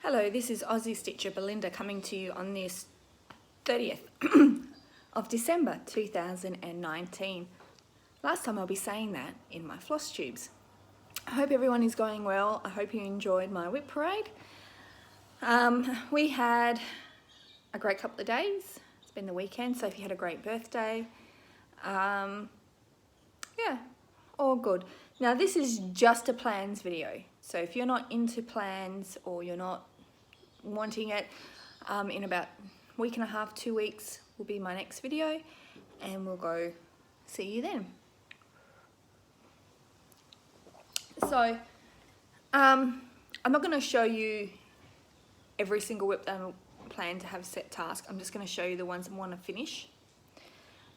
Hello, this is Aussie Stitcher Belinda coming to you on this 30th of December 2019. Last time I'll be saying that in my floss tubes. I hope everyone is going well. I hope you enjoyed my whip parade. We had a great couple of days. It's been the weekend, Sophie had a great birthday. Yeah, all good. Now this is just a plans video. So if you're not into plans or you're not wanting it, in about a week and a half, 2 weeks will be my next video, and we'll go see you then. So I'm not going to show you every single whip that I plan to have set task. I'm just going to show you the ones I want to finish,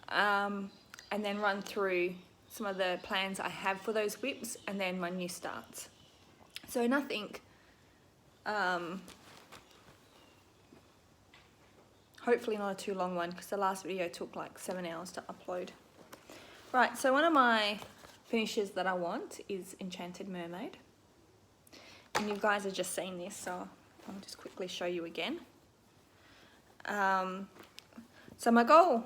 and then run through some of the plans I have for those whips and then my new starts. So nothing hopefully not a too long one, because the last video took like 7 hours to upload. Right, so one of my finishes that I want is Enchanted Mermaid. And you guys have just seen this, so I'll just quickly show you again. So my goal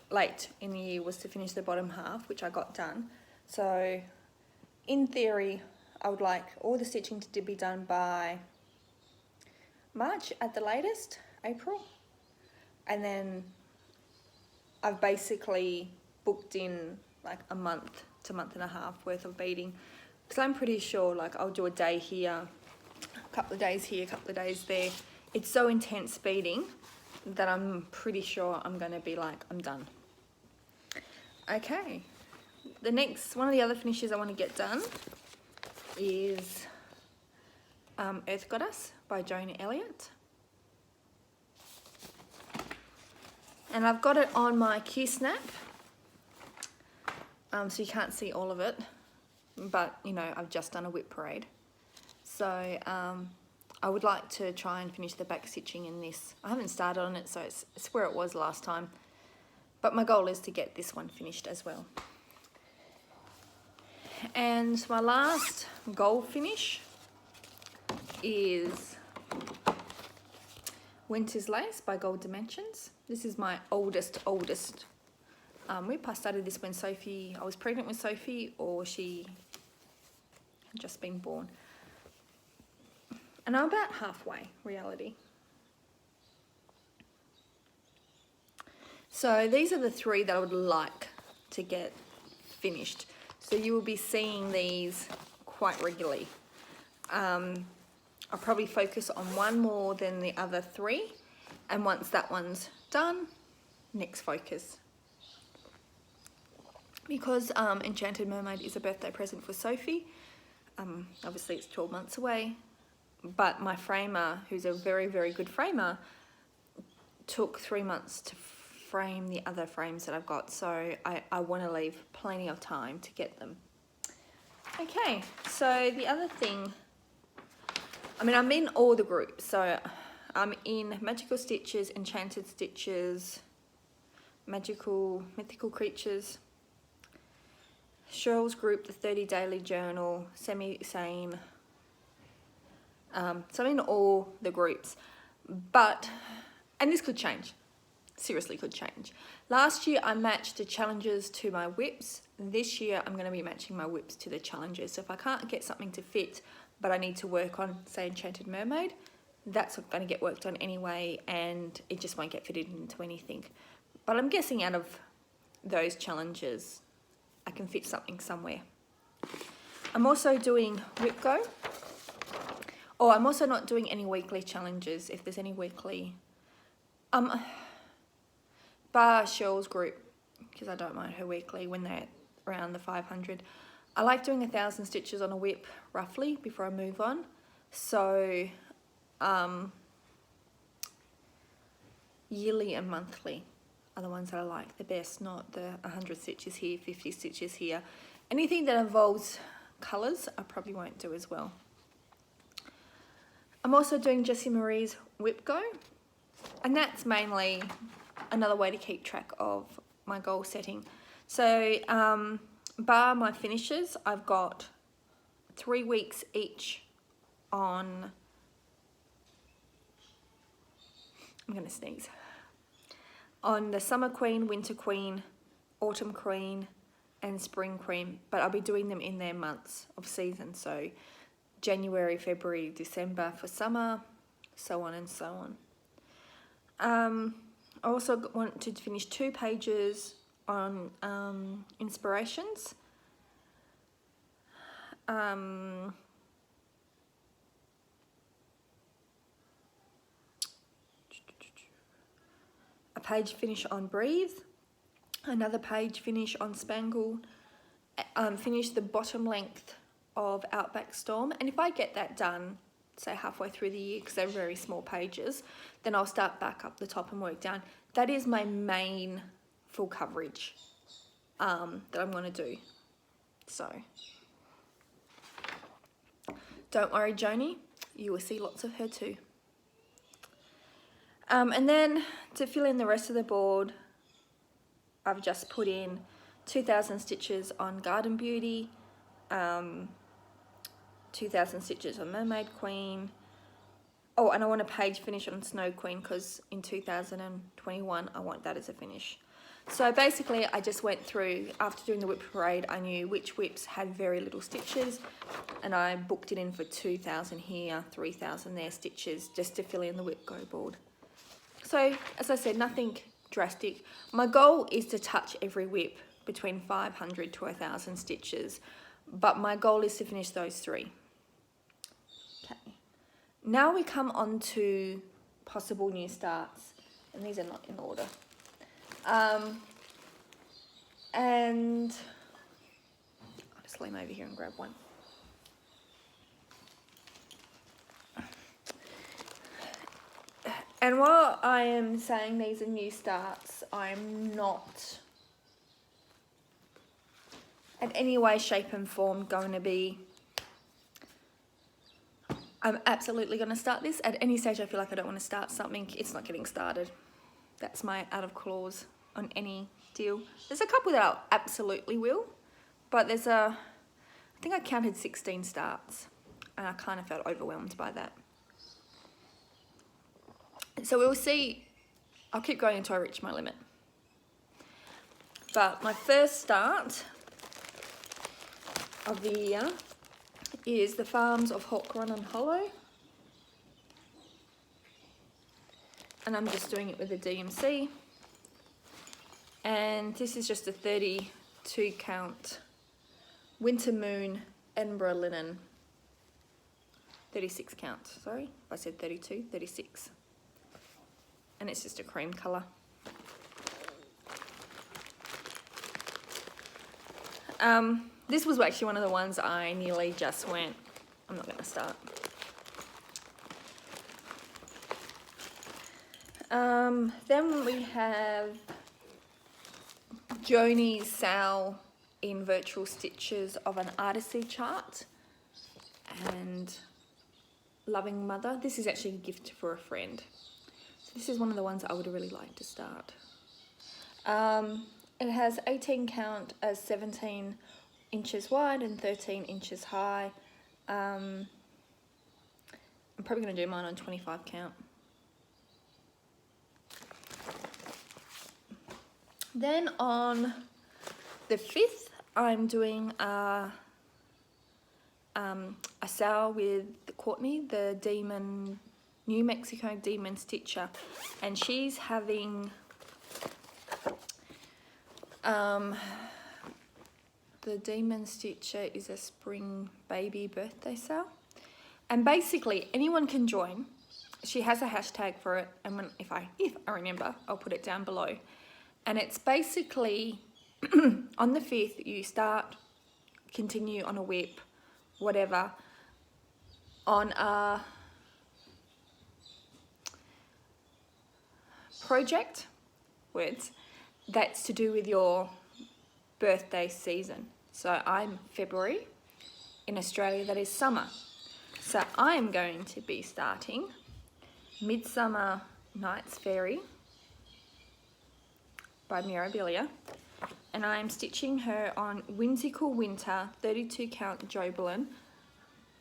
late in the year was to finish the bottom half, which I got done. So in theory, I would like all the stitching to be done by March at the latest, April. And then I've basically booked in like a month to month and a half worth of beading, because I'm pretty sure like I'll do a day here, a couple of days here, a couple of days there. It's so intense beading that I'm pretty sure I'm going to be like, I'm done. Okay, the next one of the other finishes I want to get done is Earth Goddess by Joan Elliott. And I've got it on my Q-snap, so you can't see all of it, but you know, I've just done a whip parade. So I would like to try and finish the back stitching in this. I haven't started on it, so it's where it was last time, but my goal is to get this one finished as well. And my last goal finish is Winter's Lace by Gold Dimensions. This is my oldest whip. I started this when I was pregnant with Sophie, or she had just been born. And I'm about halfway, reality. So these are the 3 that I would like to get finished. So you will be seeing these quite regularly. I'll probably focus on one more than the other 3, and once that one's done, next focus. Because Enchanted Mermaid is a birthday present for Sophie, obviously it's 12 months away, but my framer, who's a very, very good framer, took 3 months to frame the other frames that I've got, so I want to leave plenty of time to get them. Okay, so the other thing, I mean, I'm in all the groups, so I'm in Magical Stitches, Enchanted Stitches, Mythical Creatures, Cheryl's group, the 30 Daily Journal, Same. So I'm in all the groups, and this could change, seriously could change. Last year I matched the challenges to my whips. This year I'm going to be matching my whips to the challenges. So if I can't get something to fit, but I need to work on, say, Enchanted Mermaid, that's going to get worked on anyway, and it just won't get fitted into anything. But I'm guessing out of those challenges, I can fit something somewhere. I'm also doing Whip Go. Oh, I'm also not doing any weekly challenges, if there's any weekly. Bar Cheryl's group, because I don't mind her weekly when they're around the 500. I like doing 1,000 stitches on a whip roughly before I move on. So yearly and monthly are the ones that I like the best, not the 100 stitches here, 50 stitches here. Anything that involves colours I probably won't do as well. I'm also doing Jessie Marie's Whip Go, and that's mainly another way to keep track of my goal setting. So bar my finishes, I've got 3 weeks each on I'm gonna sneeze, on the Summer Queen, Winter Queen, Autumn Queen, and Spring Queen, but I'll be doing them in their months of season. So January, February, December for summer, so on and so on. I also want to finish 2 pages on inspirations. A page finish on Breathe, another page finish on Spangle, finish the bottom length of Outback Storm, and if I get that done, say halfway through the year, because they're very small pages, then I'll start back up the top and work down. That is my main full coverage that I'm going to do. So don't worry, Joni, you will see lots of her too. And then to fill in the rest of the board, I've just put in 2,000 stitches on Garden Beauty, 2,000 stitches on Mermaid Queen. Oh, and I want a page finish on Snow Queen, because in 2021 I want that as a finish. So basically I just went through, after doing the whip parade, I knew which whips had very little stitches, and I booked it in for 2,000 here, 3,000 there stitches, just to fill in the whip go board. So as I said, nothing drastic. My goal is to touch every whip between 500 to 1,000 stitches, but my goal is to finish those 3. Okay. Now we come on to possible new starts, and these are not in order. And I'll just lean over here and grab one. And while I am saying these are new starts, I'm not in any way, shape and form going to be, I'm absolutely going to start this. At any stage I feel like I don't want to start something, it's not getting started. That's my out of clause on any deal. There's a couple that I absolutely will, but there's I think I counted 16 starts, and I kind of felt overwhelmed by that. So we'll see, I'll keep going until I reach my limit. But my first start of the year is the Farms of Hawk Run and Hollow. And I'm just doing it with a DMC. And this is just a 32 count Winter Moon Edinburgh linen. 36 count, sorry. If I said 32, 36. And it's just a cream colour. This was actually one of the ones I nearly just went, I'm not going to start. Then we have Joni's sale in virtual stitches of an artistry chart and Loving Mother. This is actually a gift for a friend. So this is one of the ones I would really like to start. It has 18 count as 17 inches wide and 13 inches high. I'm probably going to do mine on 25 count. Then on the 5th, I'm doing a sale with Courtney, the Demon, New Mexico Demon Stitcher, and she's having the Demon Stitcher is a spring baby birthday sale, and basically anyone can join. She has a hashtag for it, and when, if I remember, I'll put it down below. And it's basically on the 5th you start, continue on a whip, whatever, on a project, words, that's to do with your birthday season. So I'm February, in Australia that is summer. So I'm going to be starting Midsummer Night's Fairy by Mirabilia, and I'm stitching her on Whimsical Winter 32 count Jobelin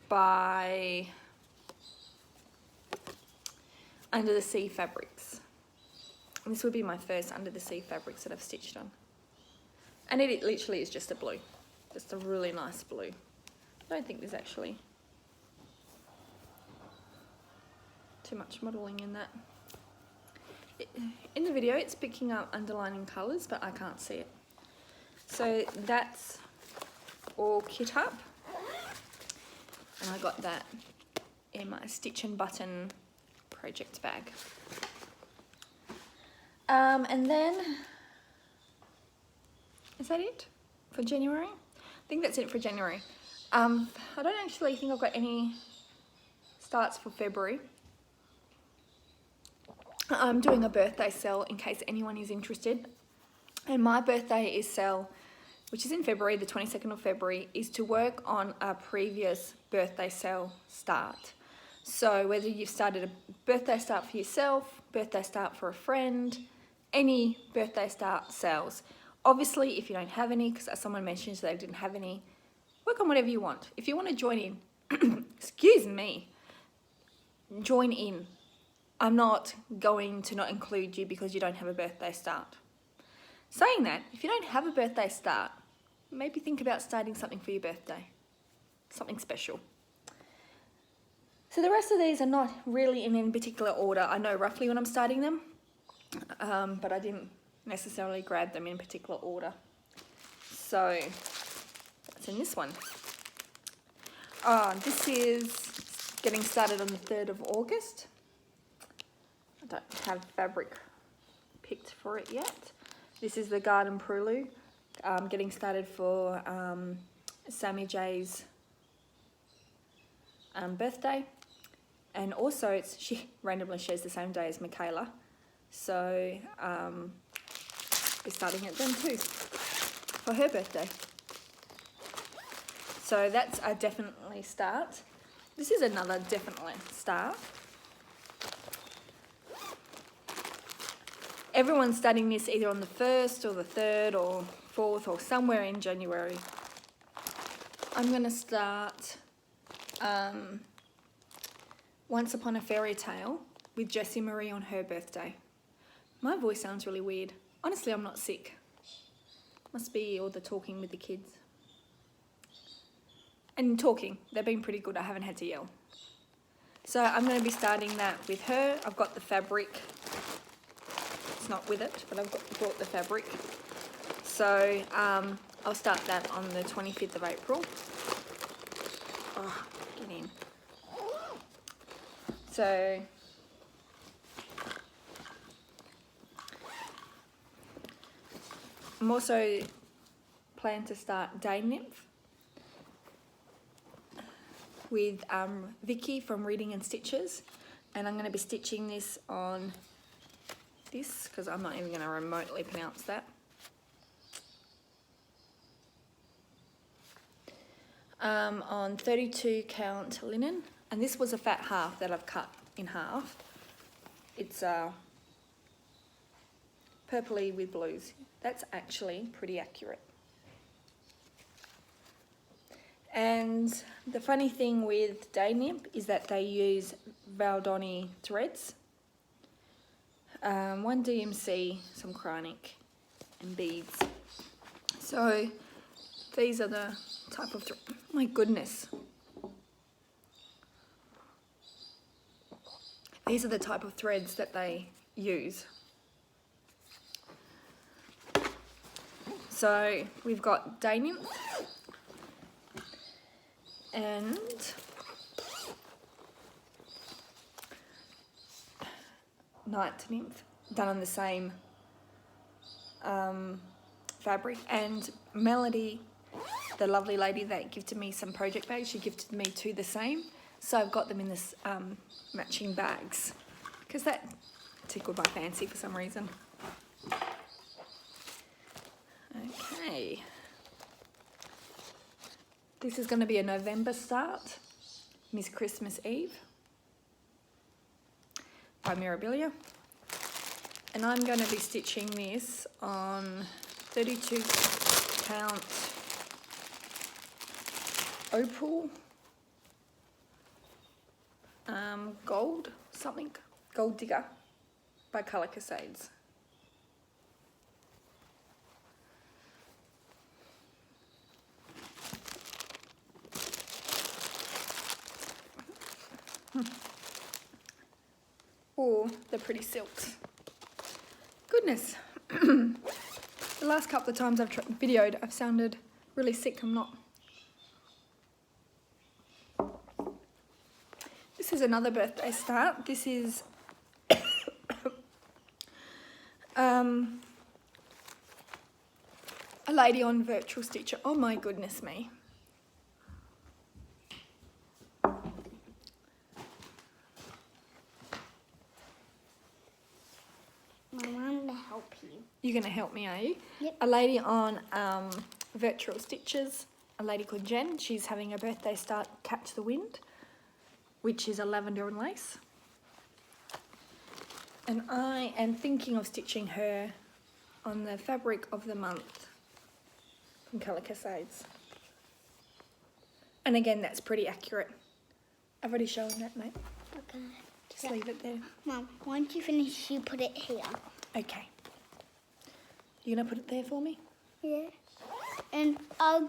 by, under the sea fabrics. And this would be my first under the sea fabrics that I've stitched on. And it literally is just a blue, just a really nice blue. I don't think there's actually too much modelling in that. In the video it's picking up underlining colours, but I can't see it. So that's all kit up, and I got that in my Stitch and Button project bag. And then, is that it for January? I think that's it for January. I don't actually think I've got any starts for February. I'm doing a birthday sale in case anyone is interested. And my birthday sale, which is in February, the 22nd of February, is to work on a previous birthday sale start. So whether you've started a birthday start for yourself, birthday start for a friend, any birthday start sales. Obviously, if you don't have any, because someone mentioned they didn't have any, work on whatever you want. If you want to join in, excuse me, join in. I'm not going to not include you because you don't have a birthday start. Saying that, if you don't have a birthday start, maybe think about starting something for your birthday. Something special. So the rest of these are not really in any particular order. I know roughly when I'm starting them, but I didn't necessarily grab them in particular order. So that's in this one. This is getting started on the 3rd of August. I don't have fabric picked for it yet. This is the Garden Prelude, getting started for Sammy J's birthday. And also she randomly shares the same day as Michaela. So we're starting it then too for her birthday. So that's a definitely start. This is another definitely start. Everyone's starting this either on the 1st or the 3rd or 4th or somewhere in January. I'm going to start Once Upon a Fairy Tale with Jessie Marie on her birthday. My voice sounds really weird. Honestly, I'm not sick. Must be all the talking with the kids. And talking, they've been pretty good. I haven't had to yell. So I'm going to be starting that with her. I've got the fabric. It's not with it, but I've bought the fabric. So I'll start that on the 25th of April. Oh, get in. So I'm also planning to start Day Nymph with Vicky from Reading and Stitches, and I'm going to be stitching this on this because I'm not even going to remotely pronounce that. On 32 count linen, and this was a fat half that I've cut in half. It's purpley with blues. That's actually pretty accurate. And the funny thing with Day Nymph is that they use Valdoni threads, 1 DMC, some chronic, and beads. So these are the type of my goodness. These are the type of threads that they use. So we've got Day Nymph and Night Nymph done on the same fabric, and Melody, the lovely lady that gifted me some project bags, she gifted me 2 the same, so I've got them in this matching bags because that tickled my fancy for some reason. Okay, this is going to be a November start, Miss Christmas Eve by Mirabilia, and I'm going to be stitching this on 32 count opal gold, something Gold Digger by Colour Cascades. Or the Pretty Silks. Goodness. The last couple of times I've videoed, I've sounded really sick. I'm not. This is another birthday start. This is a lady on Virtual Stitcher. Oh my goodness me. I'm going to help you. You're going to help me, are you? Yep. A lady on Virtual Stitches, a lady called Jen. She's having a birthday start, Catch the Wind, which is a lavender and lace. And I am thinking of stitching her on the Fabric of the Month from Colour Cascades. And again, that's pretty accurate. I've already shown that, mate. Okay. Just leave it there. Mum, once you finish, you put it here. Okay. You gonna put it there for me? Yeah. And I'll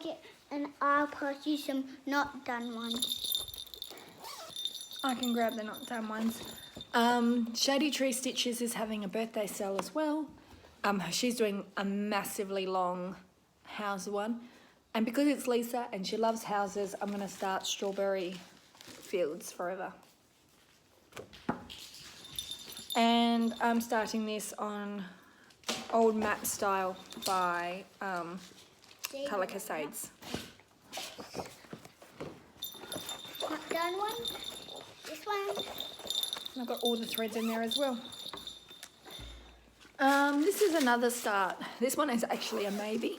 pass you some not done ones. I can grab the not done ones. Shady Tree Stitches is having a birthday sale as well. She's doing a massively long house one. And because it's Lisa and she loves houses, I'm gonna start Strawberry Fields Forever. And I'm starting this on Old Map Style by Colour Cascades. Not done one. This one. And I've got all the threads in there as well. This is another start. This one is actually a maybe.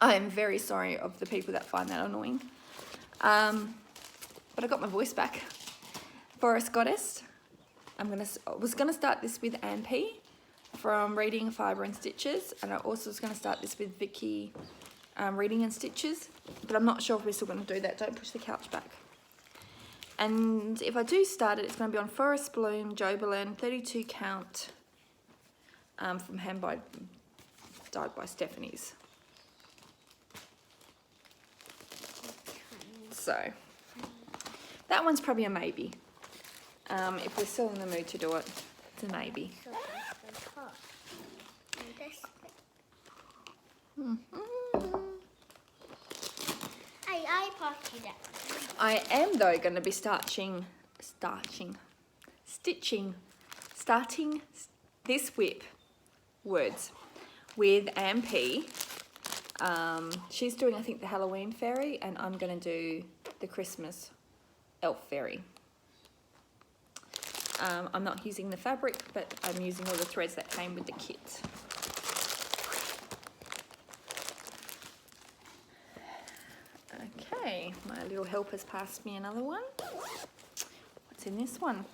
I am very sorry of the people that find that annoying. But I got my voice back. Forest Goddess. I was gonna start this with Ann P from Reading Fibre and Stitches, and I also was gonna start this with Vicky Reading and Stitches, but I'm not sure if we're still gonna do that. Don't push the couch back. And if I do start it, it's gonna be on Forest Bloom, Joberlin, 32 count, from Hand Dyed by Stephanie's. So that one's probably a maybe. If we're still in the mood to do it, it's a maybe. So that's the top. And this bit. I passed you that. I am though going to be starting this whip words with Ann P. She's doing, I think, the Halloween fairy, and I'm going to do the Christmas elf fairy. I'm not using the fabric, but I'm using all the threads that came with the kit. Okay, my little helper's passed me another one. What's in this one?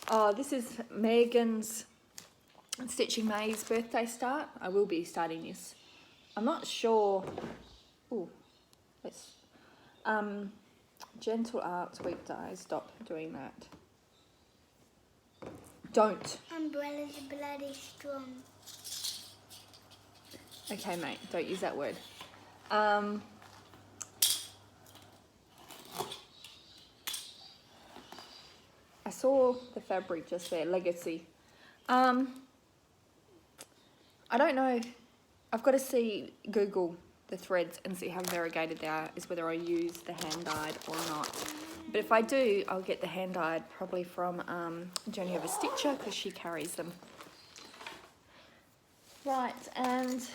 Oh, this is Megan's Stitching May's birthday start. I will be starting this. I'm not sure. Ooh, let's. Gentle Arts Weekdays. Stop doing that. Don't. Umbrella's bloody strong. Okay, mate. Don't use that word. I saw the fabric just there. Legacy. I don't know. I've got to Google the threads and see how variegated they are, is whether I use the hand dyed or not. But if I do, I'll get the hand dyed probably from Journey of a Stitcher, because she carries them. Right, and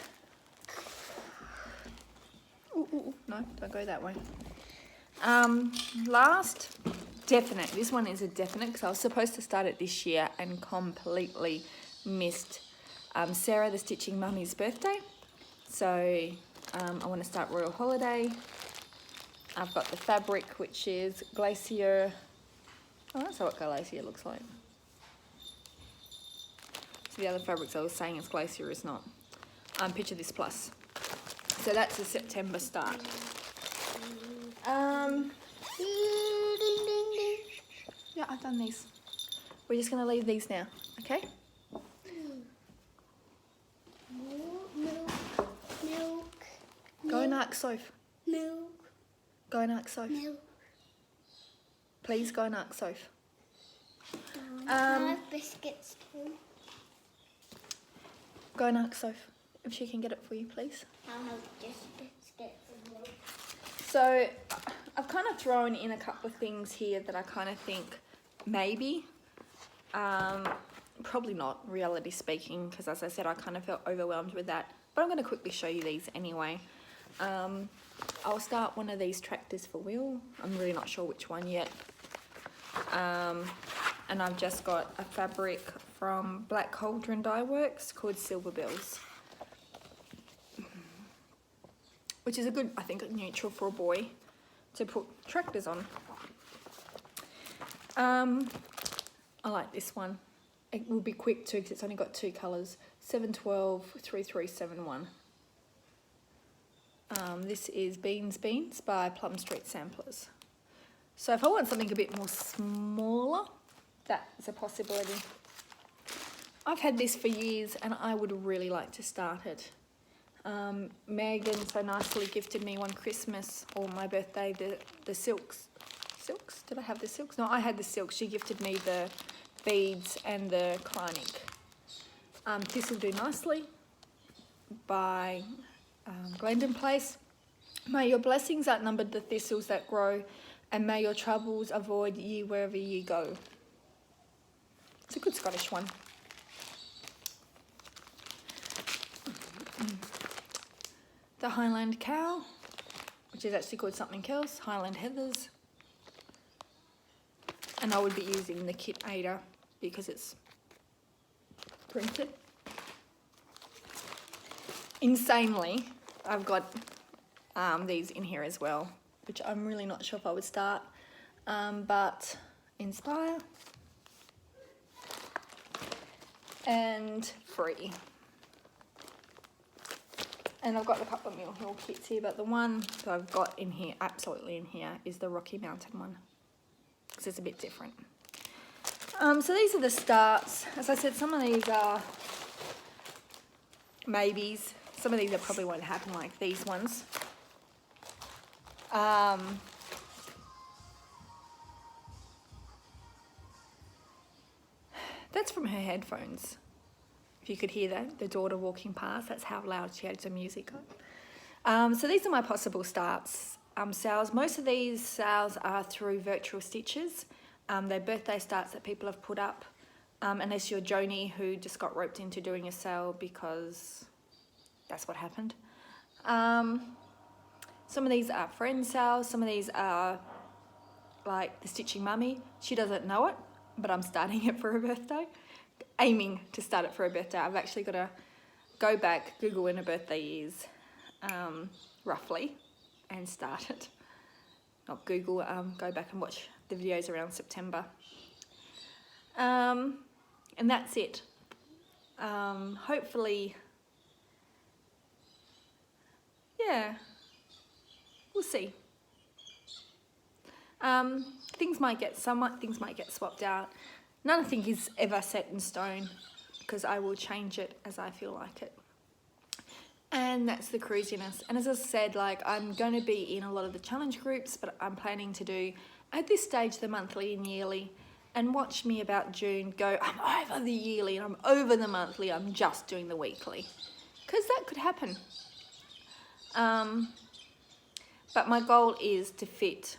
ooh, no, don't go that way. Last definite. This one is a definite because I was supposed to start it this year and completely missed Sarah the Stitching Mummy's birthday. So I want to start Royal Holiday. I've got the fabric, which is Glacier. Oh, that's what Glacier looks like. So the other fabrics I was saying is Glacier is not. Picture This Plus. So that's a September start. Yeah, I've done these. We're just going to leave these now, okay? Milk. Go and ask Soph. Milk. Go and ask Soph. Milk. Please go and ask Soph. I have biscuits too. Go and ask Soph if she can get it for you, please. I'll have just biscuits and milk. So I've kind of thrown in a couple of things here that I kind of think maybe, probably not, reality speaking, because as I said, I kind of felt overwhelmed with that. But I'm going to quickly show you these anyway. I'll start one of these tractors for Will. I'm really not sure which one yet. And I've just got a fabric from Black Cauldron Dye Works called Silver Bells, which is a good, I think, neutral for a boy to put tractors on. I like this one. It will be quick too because it's only got 2 colours, 712 3371. This is Beans by Plum Street Samplers. So if I want something a bit more smaller, that's a possibility. I've had this for years and I would really like to start it. Megan so nicely gifted me one Christmas or my birthday the silks. Silks? Did I have the silks? No, I had the silks. She gifted me the beads and the Kleinik. This will do nicely by Glendon Place. May your blessings outnumber the thistles that grow, and may your troubles avoid you wherever you go. It's a good Scottish one. The Highland Cow, which is actually called something else, Highland Heathers. And I would be using the Kit Ada because it's printed. Insanely, I've got these in here as well, which I'm really not sure if I would start, but Inspire and Free. And I've got a couple of Mill Hill kits here, but the one that I've got in here, absolutely in here, is the Rocky Mountain one, because it's a bit different. So these are the starts. As I said, some of these are maybes. Some of these probably won't happen like these ones. That's from her headphones. If you could hear that, the daughter walking past, that's how loud she had some music on. So these are my possible starts. Sales. Most of these sales are through virtual stitches. They're birthday starts that people have put up. Unless you're Joni, who just got roped into doing a sale because that's what happened. Some of these are friend sales. Some of these are like the Stitching Mummy. She doesn't know it, but I'm starting it for her birthday. Aiming to start it for her birthday. I've actually got to go back, Google when her birthday is, roughly, and start it. Not Google, go back and watch the videos around September. And that's it. Hopefully, yeah, we'll see. Things might get swapped out. Nothing is ever set in stone because I will change it as I feel like it. And that's the cruisiness. And as I said, like, I'm going to be in a lot of the challenge groups, but I'm planning to do, at this stage, the monthly and yearly. And watch me about June go, I'm over the yearly and I'm over the monthly, I'm just doing the weekly. Because that could happen. But my goal is to fit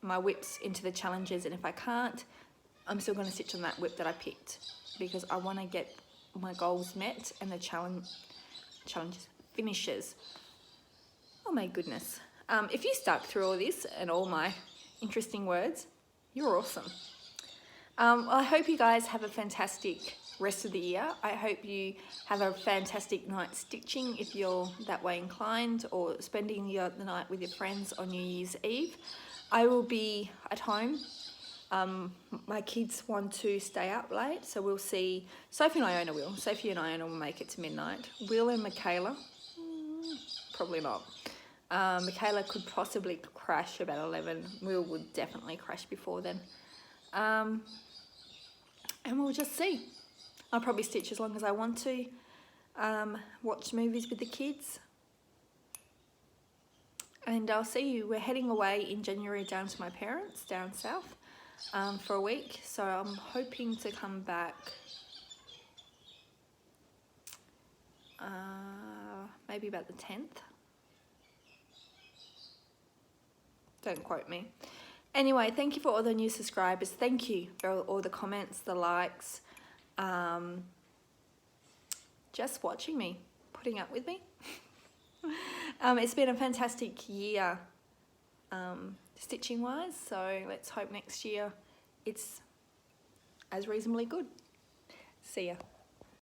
my whips into the challenges, and if I can't, I'm still going to stitch on that whip that I picked because I want to get my goals met and the challenges finishes. Oh my goodness. If you stuck through all this and all my interesting words, you're awesome. Well, I hope you guys have a fantastic rest of the year. I hope you have a fantastic night stitching if you're that way inclined, or spending the night with your friends on New Year's Eve. I will be at home. My kids want to stay up late, so we'll see. Sophie and Iona will. Sophie and Iona will make it to midnight. Will and Michaela, probably not. Michaela could possibly crash about 11. Will would definitely crash before then. and we'll just see. I'll probably stitch as long as I want to, watch movies with the kids, and I'll see you. We're heading away in January down to my parents down south for a week, so I'm hoping to come back maybe about the 10th. Don't quote me. Anyway, thank you for all the new subscribers. Thank you for all the comments, the likes, just watching me, putting up with me. It's been a fantastic year stitching wise, so let's hope next year it's as reasonably good. See ya.